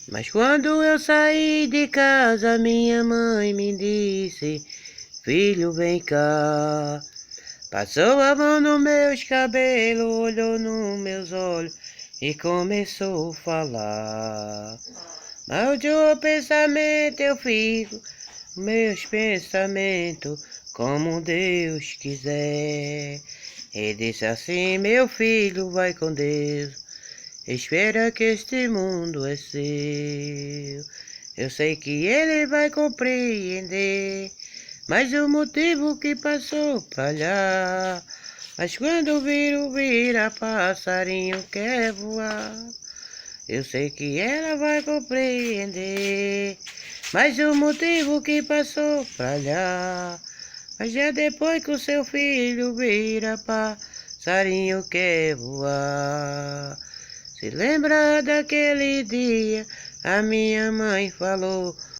Mas quando eu saí de casa, minha mãe me disse: filho, vem cá. Passou a mão nos meus cabelos, olhou nos meus olhos e começou a falar. Mas o teu pensamento eu fico, meus pensamentos, como Deus quiser. E disse assim: meu filho, vai com Deus. Espera que este mundo é seu. Eu sei que ele vai compreender, mas o motivo que passou pra lá. Mas quando vira passarinho quer voar. Eu sei que ela vai compreender, mas o motivo que passou pra lá. Mas já depois que o seu filho vira passarinho quer voar. Se lembra daquele dia, a minha mãe falou.